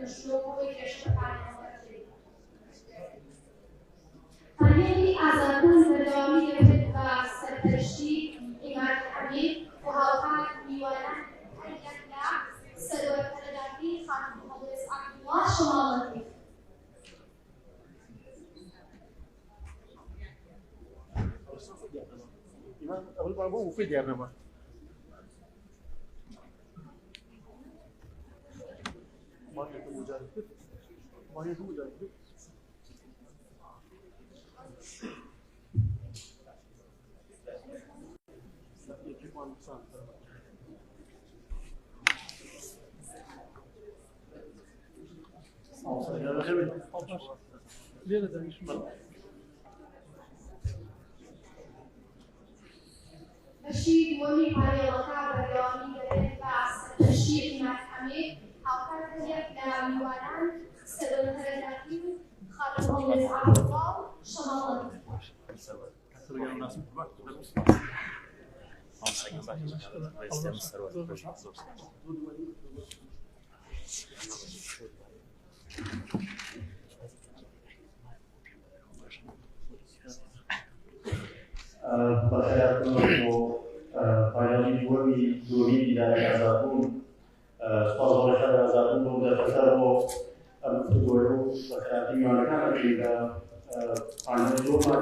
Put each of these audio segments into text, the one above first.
مشروع کشور پانیلی آزادون بردامی گرفت و سرپرستی امارت حمید و هاوکار میوانان حیاتلا سرور پرداختی خانم مهندس عبدالله شمالی. أول ما أبوه في ديارنا ما. ما يكون مجاهد. ما يكون مجاهد. بشير ولي على وقع بيومي للباس بشير محمد هاوكار حياتلا ميوانان سرور پرداختی خانم مهندس عبدالله شمالی. بخيركم فاينالي دومي إلى أزابون سبازور خير أزابون بودا فترو أمفتوه بخيراتي وانا كان إلى فاينالي دوما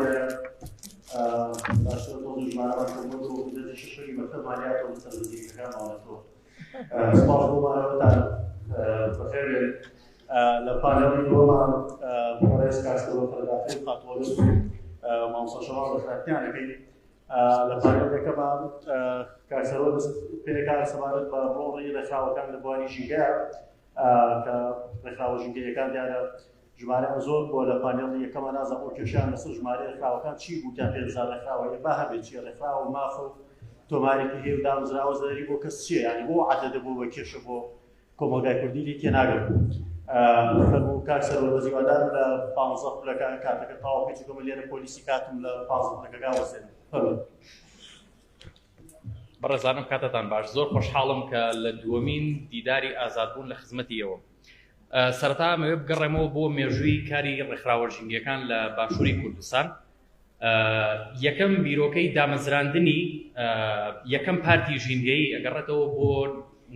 باشتر توضي جمارة وكبودو بدأت ششري مكتب ماليات ومتلزي كان مالتو سبازور مارا وطان بخير لفاينالي دوما فوريس كاسترو فرداخل خاطولو مامسا شما بخیراتیان که لپاره کمان کارسرود پیکار سوارد با موری رخاوکان لبانی جنگا که رخاو جنگی کان دیاره جماره زور با لپاره کمان از اوکیشان مثل جماره رخاوکان چی بود که پیزار رخاوی با هم چی رخاو مافو توماری که هیو دام زراوز داری بو کسی یعنی بو عدد بو وکیش بو کمگای کردی لیتی ناگر فرمو کارسرود وزیوادان ل 15 لکان کاتک تاو پیچ کوملیان پلیسی کاتم ل 15 لکان واسه فرمو بەڕێزانم کاتتان باش زۆر خۆشحاڵم کە لە دووەمین دیداری ئازادبوون لە خزمەتیەوە. سەرەتا ئەمەوێ بگەڕێمەوە بۆ مێژووی کاری ڕێکخراوەژینگیەکان لە باشووری کوردستان. یەکەم بیرۆکەی دامەزراندنی یەکەم پارتی ژینگەیی ئەگەڕێتەوە بۆ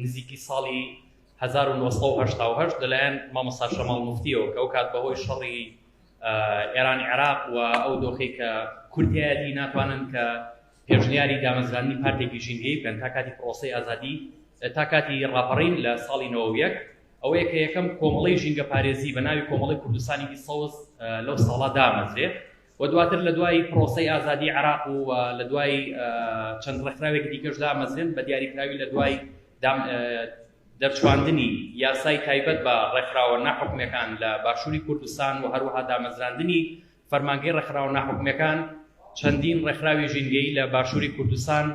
نزیکی ساڵی 1970 لەلایەن مامۆستا شەماڵ موفتیەوە کە ئەو کات بەهۆی شەڕی ئێران عێراق و ئەو دۆخەی کە کورتایەتی ناتوانن کە پێشنیاری دامەزرانی پارتێکی ژینگەی بکەن تا کاتی پرۆسەی ئازادی تا کاتی ڕاپەڕین لە ساڵی 91 ئەوەیە کە یەکەم کۆمەڵەی ژینگە پارێزی بە ناوی کۆمەڵی کوردستانی سەوز لەو ساڵا دامەزرێت و دواتر لە دوای پرۆسەی ئازادی عێراق و لە دوای چەند ڕێکخراوێکی دیکەش دامەزرێن بە دیاریکراوی لە دوای دەرچواندنی یاسای تایبەت بە ڕێکخراوە ناحوکمیەکان لە باشووری کوردستان و هەروەها دامەزراندنی فەرمانگەی ڕێکخراوە ناحوکمیەکان چەندین ڕێکخراوی ژینگەیی لە باشووری کوردستان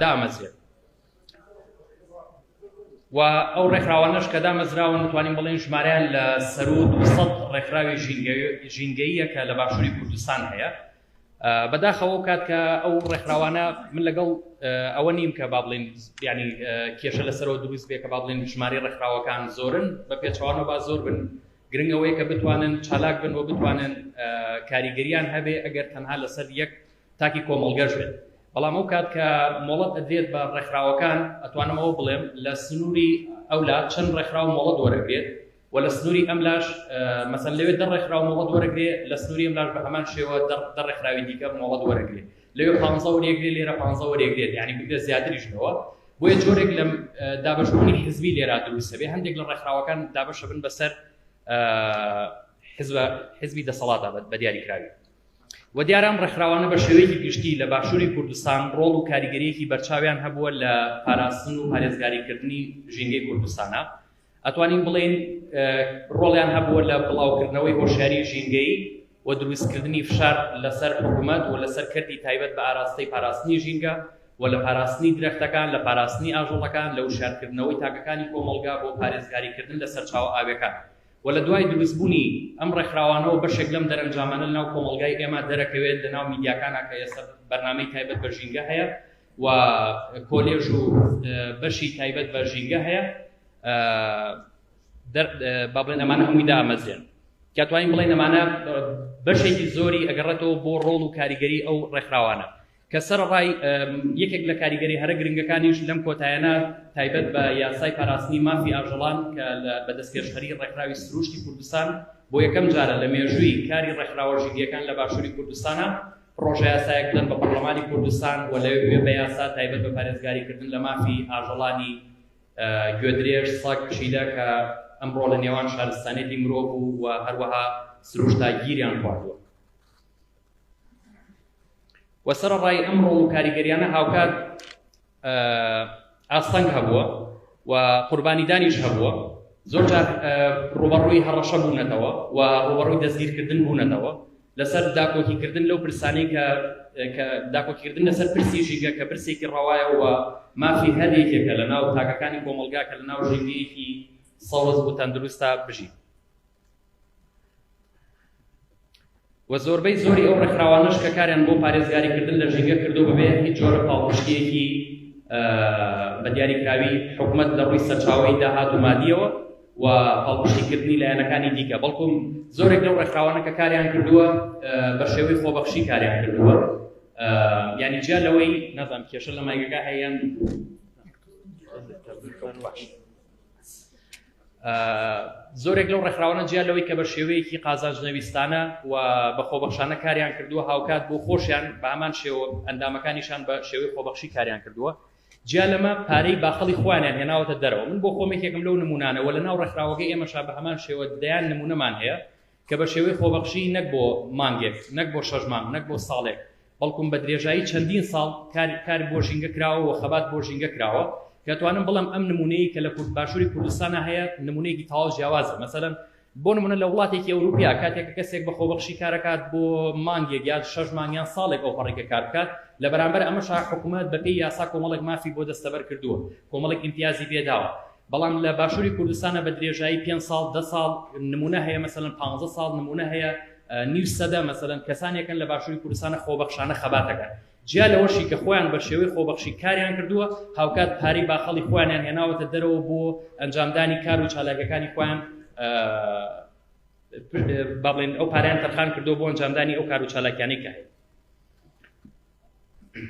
دامەزرێت و ئەو ڕێکخراوانەش کە دامەزراون نتوانین بڵێن ژمارەیان لە سەرود و سەد ڕێکخراوی ژینگەییە کە لە باشووری کوردستان هەیە. بەداخەوە کات کە ئەو ڕێکخراوانە من لەگەڵ ئەوە نیم کە با بڵێن یعنی کێشە لەسەرەوە دروست بێ کە با بڵێن ژمارەی ڕێکخراوەکان زۆرن بە پێچەوانەوە با زۆر بن گرنگەوەی کە بتوانن چالاک بن و بتوانن کاریگەریان هەبێ ئەگەر تەنها لەسەر یەک تاکی کۆمەڵگەش بێت. بەڵام ئەو کات کە مۆڵەت ئەدرێت بە ڕێکخراوەکان ئەتوانم ئەوە بڵێم لە سنووری ئەولا چەند ڕێکخراو مۆڵەت وەرەگرێت و لە سنووری ئەملاش مەسەن لەوێ دە ڕێکخراو مۆڵەت وەرەگرێت لە سنووری ئەملاش بە هەمان شێوە دە ڕێکخراوی دیکە مۆڵەت وەرەگرێت لەوێ 15 وەرەگرێت لێرە 15 وەرەگرێت یعنی بگرێت زیاتریشنەوە بۆیە جۆرێک لە دابەشبوونی حزبی لێرا دروستە بێ هەندێک لە ڕێکخراوەکان دابەشە بن بەسەر حزبی دەسەڵاتە بە دیاریکراوی و دیارام ڕێکخراوانە بە شێوەیەکی گشتی لە باشووری کوردستان ڕۆڵ و کاریگەریەکی بەرچاویان هەبووە لە پاراستن و پارێزگاریکردنی ژینگەی کوردستانە. ئەتوانین بڵێن ڕۆڵیان هەبووە لە بڵاوکردنەوەی هۆشیاری ژینگەی و دروستکردنی فشار لەسەر حکوومەت و لەسەر کردی تایبەت بە ئاراستەی پاراستنی ژینگە و لە پاراستنی درەختەکان لە پاراستنی ئاژۆڵەکان لە وشارکردنەوەی تاکەکانی کۆمەڵگا بۆ پارێزگاریکردن لەسەر چاوە ئاوێکان و لە دوای دروستبوونی ئەم ڕێکخراوانەوە بەشێک لەم دەرەنجامانە لەناو کۆمەڵگای ئێمە دەرەکەوێت لەناو میدیاکانە کە ئێستا بەرنامەی تایبەت بە ژینگە هەیە و کۆلێژ و بەشی تایبەت بە ژینگە هەیە با بڵێن ئەمانە هەمووی دامەزرێن کاتوانین بڵێن ئەمانە بەشێکی زۆری ئەگەڕێتەوە بۆ ڕۆڵ و کاریگەری ئەو ڕێکخراوانە کە سەرڕای یەکێک لە کاریگەری هەرە گرنگەکانیش لەم کۆتایانە تایبەت بە یاسای پاراستنی مافی ئاژەڵان کە بە دەستپێشخەری ڕێکخراوی سروشتی کوردستان بۆ یەکەم جارە لە مێژووی کاری ڕێکخراوە ژینگەیەکان لە باشووری کوردستانە پرۆژە یاسایەک بدەن بە پەرلەمانی کوردستان و لەوێ بە یاسا تایبەت بە پارێزگاریکردن لە مافی ئاژەڵانی گوێدرێژ سەگ پشیلە کە ئەمڕۆ لە نێوان شارستانێتی مرۆڤ و هەروەها سروشتا گیریان خواردووە و سەرڕای ئەم ڕۆڵ و کاریگەریانە هاوکات ئاستەنگ هەبووە و قوربانیدانیش هەبووە زۆر جار ڕوبەڕووی هەڕەشە بوونەتەوە و ڕوبەڕووی دەستگیرکردن بوونەتەوە لەسەر داکۆکیکردن لەو پرسانەی کە داکۆکیکردن لەسەر پرسی ژینگە کە پرسێکی ڕەوایە و مافی هەرێکێکە لە ناو تاکەکانی کۆمەلگا کە لە ناو ژینگەیەکی سەوز و تەندروستە بژین و زۆربەی زۆری ئەو ڕێکخراوانش کە کاریان بۆ پارێزگاریکردن لە ژینگە کردو بەبێ هیچ جۆرە پاڵپشتیەکی بە دیاریکراوی حکومەت لە ڕووی سەرچاوەی داهات و مادیەوە و پاڵپشتیکردنی لایەنەکانی دیکە بەڵکو زۆرێک لەو ڕێکخراوانە کە کاریان کردووە بە شێوەی خۆبەخشی کاریان کردووە یعنی جیا لەوەی نازانم کێشە لە مایگەکە هەیەن زۆرێک لەو ڕێکخراوانە جیا لەوەی کە بە شێوەیەکی قازانجنەویستانە و بە خۆبەخشانە کاریان کردووە هاوکات بۆ خۆشیان بە هەمان شێوە ئەندامەکانیشان بە شێوەی خۆبەخشی کاریان کردووە جیا لەمە پارەی باخەڵی خۆیانیان هێناوەتە دەرەوە من بۆ خۆمێکێکم لەو نمونانەوە لە ناو ڕێکخراوەکەی ئێمەشا بە هەمان شێوە دەیان نمونەمان هەیە کە بە شێوەی خۆبەخشی نەک بۆ مانگێک نەک بۆ 6 مانگ نەک بۆ ساڵێک بەڵکم بە درێژایی چەندین ساڵ کار بۆ ژینگە کراوە و خەبات بۆ ژینگە کراوە کەتوانم بڵم ئەم نمونەیە کە لە باشووری کوردستانە هەیە نمونەیەکی تەواو جیاوازە مەسەلەن بۆ نمونە لە وڵاتێکی ئەوروپیا کاتێک کەسێک بە خۆبەخشی کارەکات بۆ مانگێک یا 6 مانگیان ساڵێک ئەو پەڕێکە کار بکات لە بەرامبەر ئەمەش حکوومەت بەپێی یاسا کۆمەڵێک مافی بۆ دەستەبەر کردووە کۆمەڵێک ئیمتیازی پێداوە بەڵام لە باشووری کوردستانە بە درێژایی 5 ساڵ 10 ساڵ نمونە هەیە مەسەلەن 15 ساڵ نمونە هەیە نیو سەدە مەسەلەن کەسانێکن لە باشووری کوردستانە خۆبەخشانە خەباتەکەن جیا لەوەشی کە خۆیان بە شێوەی خۆبەخشی کاریان کردووە هاوکات پارەی باخەڵی خۆیانیان هێناوەتە دەرەوە بۆ ئەنجامدانی کار و چالاکیەکانی خۆیان بڵێن ئەو پارەیان تەرخان کردووە بۆ ئەنجامدانی ئەو کار و چالاکیانەی کە هەیە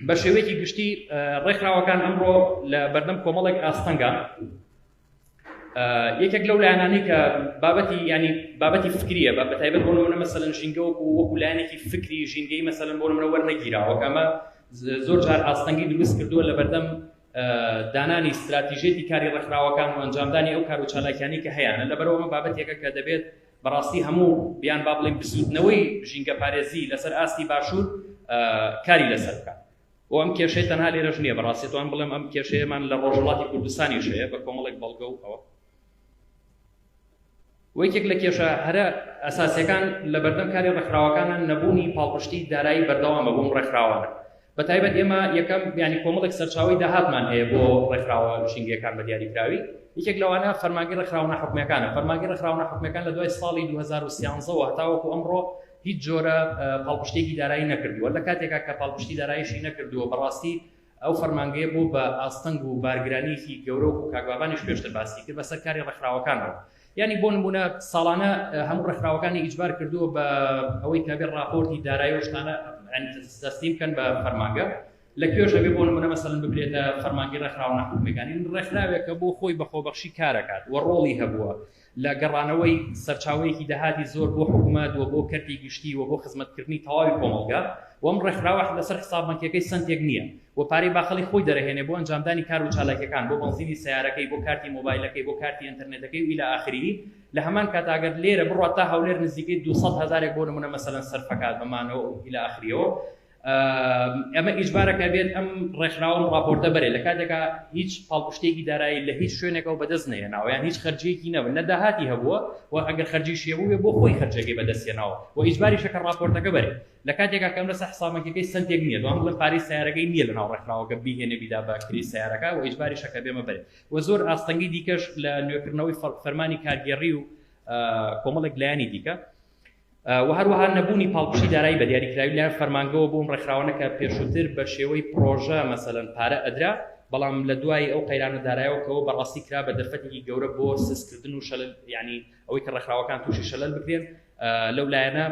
بە شێوەیەکی گشتی ڕێکخراوەکان ئەمڕۆ لە بەردەم کۆمەڵێک ئاستەنگە یەکێک لەو لایەنانەی کە بابەتی فکریە بە تایبەت بۆ نمونە مەسەلەن ژینگە وەکو لایەنێکی فکری ژینگەی مەسەلەن بۆ نمونە وەرنەگیراوە کە ئەمە زۆر جار ئاستەنگی دروست کردووە لە بەردەم دانانی استراتیژێتی کاری ڕێکخراوەکان و ئەنجامدانی ئەو کار و چالاکیانی کە هەیەە لەبەرەوە بابەتێکە کە دەبێت بەڕاستی هەموو بیان با بڵێن بسوودنەوەی ژینگە پارێزی لەسەر ئاستی باشوور کاری لەسەر بکات و ئەم کێشەی تەنها لێرەش نییە بەڕاستی توان بڵێم ئەم کێشەیەمان لە ڕۆژهەڵاتی کوردستانیش هەیە بە کۆمەڵێک بەڵگە و ئەوە وەکێک لە کێشە هەرە ئەساسیەکان لە بەردەم کاری ڕێکخراوەکانە نەبوونی پاڵپشتی دارایی بەردەوامە بۆم ڕێکخراوانە بە تایبەت ئێمە یەکەم ینی کۆمەڵێک سەرچاوی داهاتمان هەیە بۆ ڕێکخراوە ژینگەکان بە دیاریکراوی یەکێک لەوانە فەرمانگەی ڕێکخراوە ناحوکمیەکانە فەرمانگەی ڕێکخراوە ناحوکمیەکان لە دوای ساڵی 2013 و هەتاوەکو ئەمڕۆ هیچ جۆرە پاڵپشتێکی دارایی نەکردووە لە کاتێکا کە پاڵپشتی داراییشی نەکردووە بەڕاستی ئەو فەرمانگەیە بوو بە ئاستەنگ و بارگرانیکی گەورە و کاکبابانیش پێشتر باسی کرد بەسەر کاری ڕێکخراوەکانەوە یعنی بۆ نمونە ساڵانە هەموو ڕێکخراوەکانی ئیجبار کردووە بە ئەوەی کە بێت راپۆرتی دارایی و شتانە دەستیم بکەن بە فەرمانگە لەکوێش ئەبێ بۆ نمونە مەسەلەن ببرێتە فەرمانگەی ڕێکخراوە ناحوکمیەکانی ڕێکخراوێکە بۆ خۆی بە خۆبەخشی کارەکات و ڕۆڵی هەبووە لە گەڕانەوەی سەرچاوەیەکی داهاتی زۆر بۆ حکوومەت و بۆ کەرتی گشتی و بۆ خزمەتکردنی تەواوی کۆمەڵگا و ئەم ڕێکخراوە لەسەر حساببانکیەکەی سنتێک نییە و پارەی باخەڵی خۆی دەرەهێنێ بۆ ئەنجامدانی کار و چالاکیەکان بۆ بنزینی سیارەکەی بۆ کارتی مۆبایلەکەی بۆ کارتی ئینتەرنێتەکەی و ئیلا ئاخری لە هەمان کاتاگەر لێرە بڕات تا هەولێر نزیکەی 200,000 بۆ نمونە مەسەلەن سەرفەکات بەمانەوە و ئیلا ئاخریەوە ئەمە ئیجبارەکە بێت ئەم ڕێکخراوە راپۆرتە بەرێ لە کاتێکا هیچ پاڵپشتێکی دارایی لە هیچ شوێنێکەوە بەدەست نەهێناوە یان هیچ خەرجیەکی نەبوو نەداهاتی هەبووە و ئەگەر خەرجیشی هەبوو بۆ خۆی خەرجەکەی بەدەستێناوە و ئیجباری شەکە راپۆرتەکە بەرێ لە کاتێکا کەم لەسەر حساببانکیەکەی سنتێک نییە دوام بڵێن پارەی سیارەکەی نییە لە ناو ڕێکخراوەکە بیهێنێ بیدا بە کری سیارەکە و ئیجباری شەکە بێمە بەرێ و زۆر ئاستەنگی دیکەش لە نوێکردنەوەی فەرمانی کارگێڕی و کۆمەڵێک لایانی دیکە و هەروەها نەبوونی پاڵپشتی دارایی بە دیاریکراوی لایەن فەرمانگەوە بۆ ئەم ڕێکخراوانە کە پێشووتر بە شێوەی پرۆژە مەسەلەن پارە ئەدرا بەڵام لە دوای ئەو قەیرانە دارایەوەکەەوە بەڕاستی کرا بە دەرفەتێکی گەورە بۆ سستکردن و شەلل ینی ئەوەی کە ڕێکخراوەکان تووشی شەلل بکرێن لەو لایەنە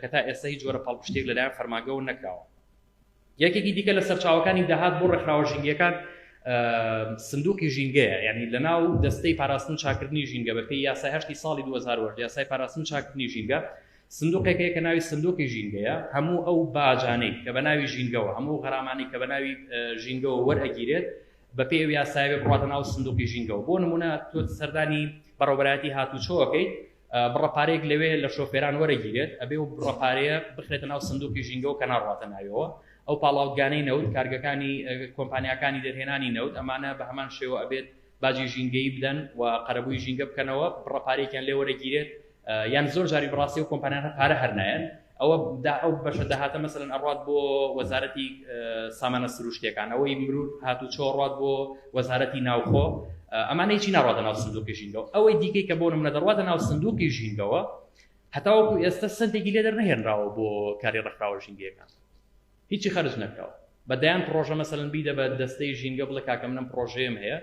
کە تا ئێستا هیچ جۆرە پاڵپشتێک لەلایەن فەرمانگەەوە نەکراوە. یەکێکی دیکە لە سەرچاوەکانی داهات بۆ ڕێکخراوە ژینگەکان سندوقی ژینگەیە، ینی لەناو دەستەی پاراستن چاکردنی ژینگە بەپێی یاسای 8 ساڵی 2008 یاسای پاراستن چاکردنی ژینگە سندوقێکەیە کە ناوی سندوقی ژینگەیە، هەموو ئەو باجانەی کە بە ناوی ژینگەوە هەموو غەرامانی کە بە ناوی ژینگەوە وەرئەگیرێت بەپێی ئەو یاسایە بڕاتە ناو سندوقی ژینگەوە. بۆ نمونە تۆ سەردانی بەڕێوەبەرایەتی هاتوچۆەکەی بڕەپارەیەک لەوێ لە شۆفێران وەرەگیرێت ئەبێ و بڕەپارەیە بخرێتە ناو سندوقی ژینگەوە کە ناڕاتە ناویەوە. ئەو پاڵاوتگانەی نەوت کارگەکانی کۆمپانیاکانی دەرهێنانی نەوت ئەمانە بە هەمان شێوە ئەبێت باجی ژینگەی بدەن و قەرەبووی ژینگە بکەنەوە بڕەپارێکیان لێ وەرەگیرێت یان زۆر جاری بڕاستی و کۆمپانیانە پارە هەرنایەن ئەو بەشە داهاتە مەسەلەن ئەڕات بۆ وەزارەتی سامانە سروشتیەکان ئەوەی مرور هاتوچۆ ڕات بۆ وەزارەتی ناوخۆ ئەمانە هیچی ناڕاتە ناو سندوقی ژینگەوە. ئەوەی دیکەی کە بۆ نمونە دەڕاتە ناو سندوقی ژینگەوە هەتاوەکو ئێستا سنتێکی لێ دەرنەهێنراوە بۆ کاری ڕێکخراوە ژینگەکان هیچی خەرج نەکراوە. بەدایان پرۆژە مەسەلەن بیدە بە دەستەی ژینگە بڵێ کاکە منم پرۆژەیەم هەیە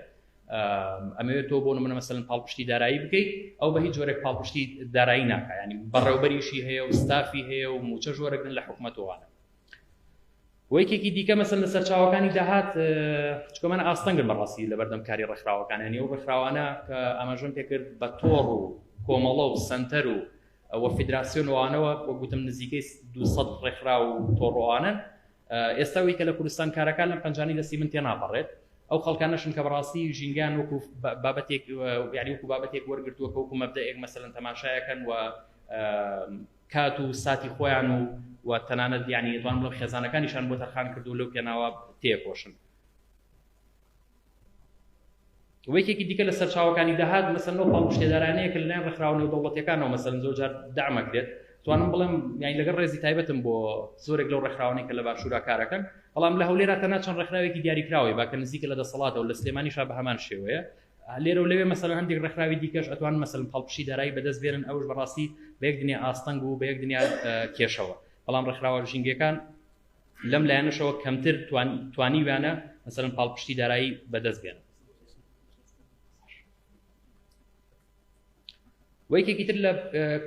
ئەمەوێت تۆ بۆ نمونە مەسەلەن پاڵپشتی دارایی بکەیت ئەو بە هیچ جۆرێک پاڵپشتی دارایی ناکە، ینی بەڕێوەبەریشی هەیە و ستافی هەیە و موچە ژۆرەگرن لە حکوومەتەوەوانە. وەیەکێکی دیکە مەسەلەن لە سەرچاوەکانی داهات چکۆمانە ئاستەنگن بەڕاستی لە بەردەم کاری ڕێکخراوەکان، ینی ئەو ڕێکخراوانە کە ئاماژەم پێکرد بە تۆڕ و کۆمەڵە و سەنتەر و ئەوە فیدراسیۆنەوانەوە وە گوتم نزیکەی 200 ڕێکخرا و تۆڕۆوانن. ئێستاوی کە لە کوردستان کارەکان لەم پەنجانی دەستی من تێ ناپەڕێت ئەو خەڵکانەشن کە بەڕاستی ژینگیان وەکو بابەتێک یعنی وەکو بابەتێک وەرگرتووە کە وەکو مەبدەئێک مەسەلەن تەماشایەکەن و کات و ساتی خۆیان و تەنانەت یعنی دەتوان بڵێم خێزانەکانیشان بۆ تەرخان کردو لەو پێناوە تێکۆشن. وەیەکێکی دیکە لە سەرچاوەکانی داهات مەسەلەن ئەو پاڵپشتێدارانەیە کە لەلایەن ڕێکخراونەوە دەوڵەتیەکانەوە مەسەلەن زۆر جار دامەکرێت توانم بڵێم یعنی لەگەڵ ڕێزی تایبەتم بۆ زۆرێک لەو ڕێکخراوانەی کە لە باشوورا کارەکەن، بەڵام لە هەولێرا تەنها چەند ڕێکخراوێکی دیاریکراوی باکە نزیکە لە دەسەڵاتەوە لە سلێمانیشا بە هەمان شێوەیە. لێرە و لەوێ مەسەلەن هەندێک ڕێکخراوی دیکەش ئەتوان مەسەلەن پاڵپشتی دارایی بەدەست بێنن ئەوش بەڕاستی بە یەک دنیا ئاستەنگ و بە یەک دنیا کێشەوە، بەڵام ڕێکخراوە ژینگەکان لەم لایەنەشەوە کەمتر توانیویانە مەسەلەن پاڵپشتی دارایی بەدەست بێنن. وەیەکێکی تر لە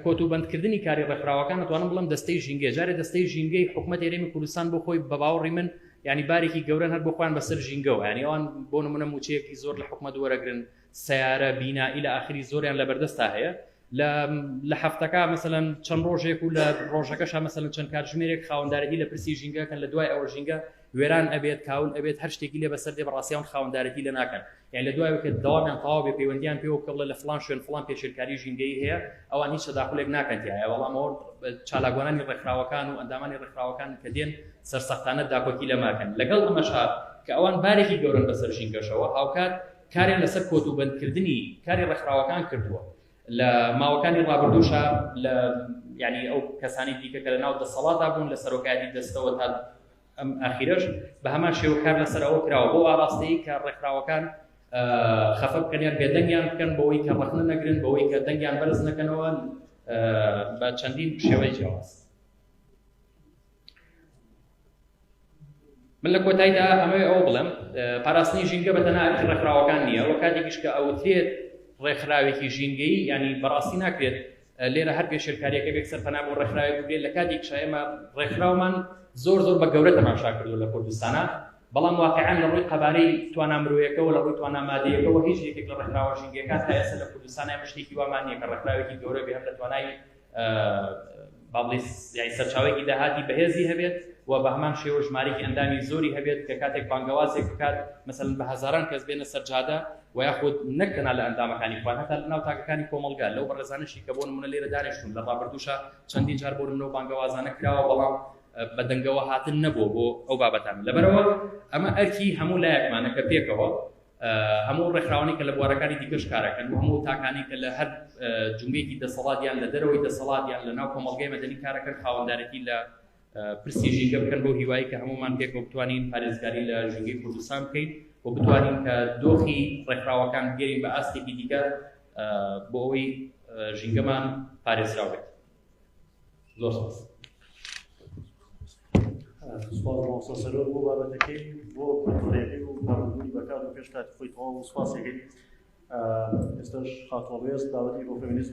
کۆتوبەندکردنی کاری ڕێکخراوەکان دەتوانم بڵێم دەستەی ژینگە جارێ دەستەی ژینگەی حکوومەتی هەرێمی کوردستان بۆ خۆی بە باوەڕی من ینی بارێکی گەورەن هەر بۆ خۆیان بەسەر ژینگەوە، ینی ئەوان بۆ نمونە موچەیەکی زۆر لە حکوومەت وەرەگرن سیارە بینا ئیلە ئاخری زۆریان لە بەردەستا هەیە لە هەفتەکە مەسەلەن چەند ڕۆژێک و لە ڕۆژەکەشا مەسەلەن چەند کاتژمێرێک خاوەندارەتی لە پرسی ژینگەکەن لە دوای ئەوە ژینگە وێران ئەبێت کاول ئەبێت هەر شتێکی لێ بەسەر دێ بەڕاستیان خاوەندارەتی لە ناکەن، یعنی لە دوایەوە کە دەوامیان تەواو بێ پەیوەندیان پێوە بکەڵێ لە فڵان شوێن فڵان پێشێرکاری ژینگەی هەیە ئەوان هیچ تەداخولێک ناکەن تایە، بەڵام ئەوە چالاکوانانی ڕێکخراوەکان و ئەندامانی ڕێکخراوەکان کە دێن سەرسەختانە داکۆکی لە ماکەن. لەگەڵ ئەمەشا کە ئەوان بارێکی گەورن بەسەر ژینگەشەوە هاوکات کاریان لەسەر کۆتوبەندکردنی کاری ڕێکخراوەکان کردووە لە ماوەکانی ڕابردووشە لە یعنی ئەو کەسانی دیکە کە لە ناو دەسەڵاتا بوون لە سەرۆکایەتی دەستەوە تا ئەم ئاخیرەش بە هەمان شێوە کار لەسەر ئەوە کراوە بۆ ئاراستەیی کە ڕێکخراوەکان خەفە بکەنیان بێدەنگیان بکەن بەوەی کە ڕەخنە نەگرن بەوەی کە دەنگیان بەرز نەکەنەوە بە چەندین شێوەی جیاواز. من لە کۆتاییدا ئەمەوێ ئەوە بڵێم پاراستنی ژینگە بەتەنها ئەرکی ڕێکخراوەکان نییە وە کاتێکیش کە ئەوترێت ڕێکخراوێکی ژینگەیی ینی بەڕاستی ناکرێت لێرە هەر پێشێرکاریەکە بێک سەرپەنا بۆ ڕێکخراوێک بگرێت لە کاتێک ئێمە ڕێکخراومان زۆر بە گەورە تەماشا کردو لە کوردستانە، بەڵام واقعیان لە ڕووی قەبارەی توانامرۆیەکەوە لە ڕووی توانامادەیەکەوە هیچ یەکێک لە ڕێکخراوە ژینگەکان تا ئێستا لە کوردستان شتێکی وامان نییە کە ڕێکخراوێکی گەورە بێ هەم لە توانای یعنی سەرچاوێکی داهاتی بەهێزی هەبێت و بە هەمان شێوە ژمارەی ئەندامی زۆری هەبێت کە کاتێک بانگەوازێک بکات مەسەلەن بە هەزاران کەس بێنە سەرجادە و یاخود نەکەنا لە ئەندامەکانی خۆیان هەتا لە ناو تاکەکانی کۆمەڵگا لەو بەڕێزانەشی کە بۆ نمونە لێرە دانیشتون لە ڕابردووشە چەندین جار بۆ نمونە بانگەوازانە کراوە بەڵام بە دەنگەوە هاتن نەبووە بۆ ئەو بابەتان. لەبەرەوە ئەمە ئەرکی هەموو لایەکمانە کە پێکەوە هەموو ڕێکخراوانی کە لە بوارەکانی دیکەش کارەکەن و هەموو تاکانی کە لە هەر جنبێکی دەسەڵاتیان لە دەرەوەی دەسەڵاتیان لە ناو کۆمەڵگەی مەدەنی کارەکەن خاوەندارەتی لە پرسی ژینگە بکەن بۆ هیوایی کە هەمومان پێکەوە بتوانین پارێزگاری لە ژینگەی کوردستان بکەین و بتوانین کە دۆخی ڕێکخراوەکان بگەین بە ئاستێکی دیکە بۆ ئەوەی ژینگەمان پارێزراو بێت. زۆر سپاس. سوپاس مامۆستا سەرۆر بۆ بابەتەکەی بۆ کۆنتڕۆڵەکەی و پاڕبوونی بەکار و پێش کاتی خۆی تەواو سوپاسێکی ئێستاش خاتوەڵێست داوەتی بۆ فێمینیزم